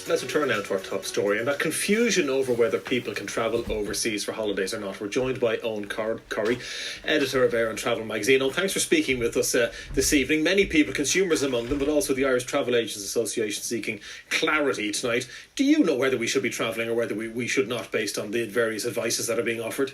Let's return now to our top story and that confusion over whether people can travel overseas for holidays or not. We're joined by Eoghan Corry, editor of Air and Travel magazine. Oh, thanks for speaking with us this evening. Many people, consumers among them, but also the Irish Travel Agents Association, seeking clarity tonight. Do you know whether we should be travelling or whether we should not, based on the various advices that are being offered?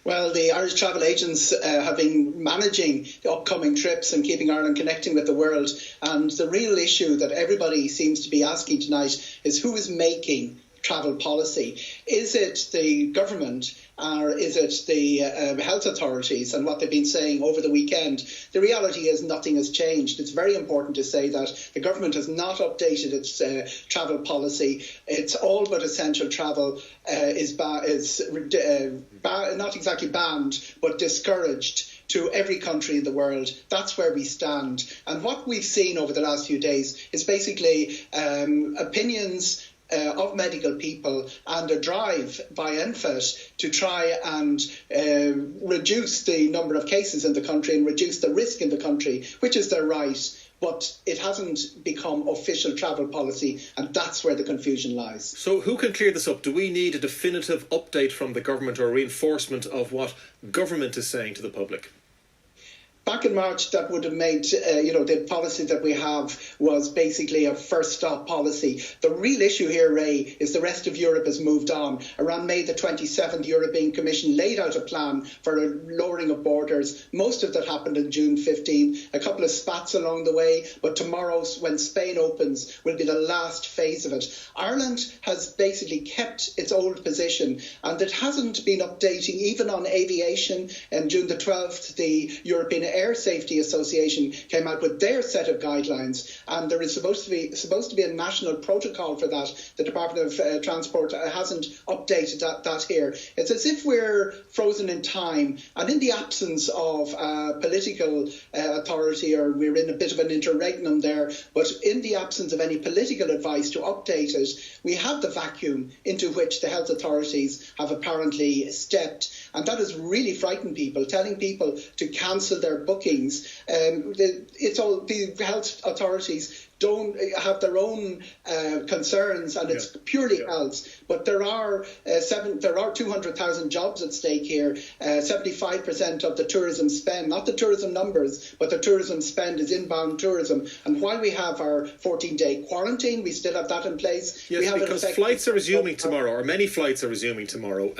Well, the Irish travel agents have been managing the upcoming trips and keeping Ireland connecting with the world. And the real issue that everybody seems to be asking tonight is who is making travel policy? Is it the government or is it the health authorities and what they've been saying over the weekend? The reality is nothing has changed. It's very important to say that the government has not updated its travel policy. It's all but essential travel is not exactly banned, but discouraged to every country in the world. That's where we stand. And what we've seen over the last few days is basically opinions of medical people and a drive by NFET to try and reduce the number of cases in the country and reduce the risk in the country, which is their right. But it hasn't become official travel policy, and that's where the confusion lies. So who can clear this up? Do we need a definitive update from the government or reinforcement of what government is saying to the public? Back in March, that would have made, the policy that we have was basically a first stop policy. The real issue here, Ray, is the rest of Europe has moved on. Around May the 27th, the European Commission laid out a plan for a lowering of borders. Most of that happened on June 15th. A couple of spats along the way, but tomorrow, when Spain opens, will be the last phase of it. Ireland has basically kept its old position, and it hasn't been updating even on aviation. And June the 12th, the European Air Safety Association came out with their set of guidelines, and there is supposed to be a national protocol for that. The Department of Transport hasn't updated that here. It's as if we're frozen in time, and in the absence of political authority, or we're in a bit of an interregnum there, but in the absence of any political advice to update it, we have the vacuum into which the health authorities have apparently stepped. And that has really frightened people, telling people to cancel their bookings. The health authorities don't have their own concerns, and it's purely health. But there are 200,000 jobs at stake here. 75% of the tourism spend, not the tourism numbers, but the tourism spend is inbound tourism. And while we have our 14-day quarantine, we still have that in place. Yes, because flights are resuming tomorrow, or many flights are resuming tomorrow.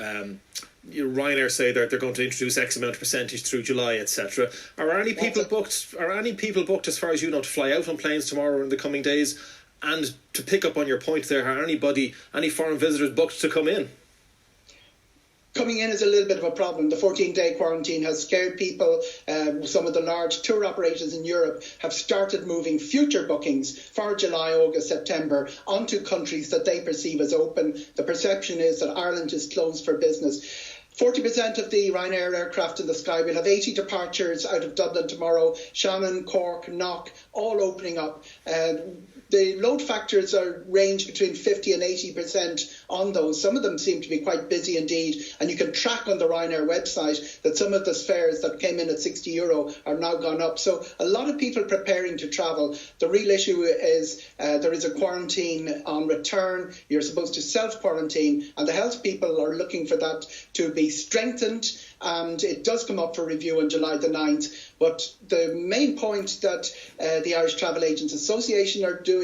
Ryanair say that they're going to introduce X amount of percentage through July, etc. Are any people booked? Are any people booked, as far as you know, to fly out on planes tomorrow or in the coming days? And to pick up on your point there, are any foreign visitors booked to come in? Coming in is a little bit of a problem. The 14-day quarantine has scared people. Some of the large tour operators in Europe have started moving future bookings for July, August, September onto countries that they perceive as open. The perception is that Ireland is closed for business. 40% of the Ryanair aircraft in the sky will have 80 departures out of Dublin tomorrow. Shannon, Cork, Knock, all opening up. The load factors range between 50 and 80% on those. Some of them seem to be quite busy indeed. And you can track on the Ryanair website that some of the fares that came in at €60 are now gone up. So a lot of people preparing to travel. The real issue is there is a quarantine on return. You're supposed to self-quarantine, and the health people are looking for that to be strengthened. And it does come up for review on July the 9th. But the main point that the Irish Travel Agents Association are doing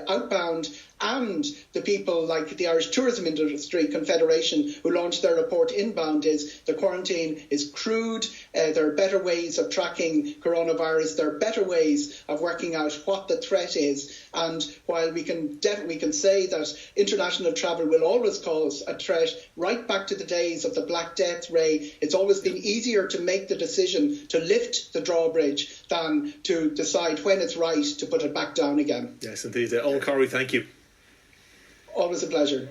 outbound, and the people like the Irish Tourism Industry Confederation, who launched their report inbound, is the quarantine is crude. There are better ways of tracking coronavirus. There are better ways of working out what the threat is. And while we can say that international travel will always cause a threat, right back to the days of the Black Death, Ray, it's always been easier to make the decision to lift the drawbridge than to decide when it's right to put it back down again. Yes, indeed. Eoghan Corry, thank you. Always a pleasure.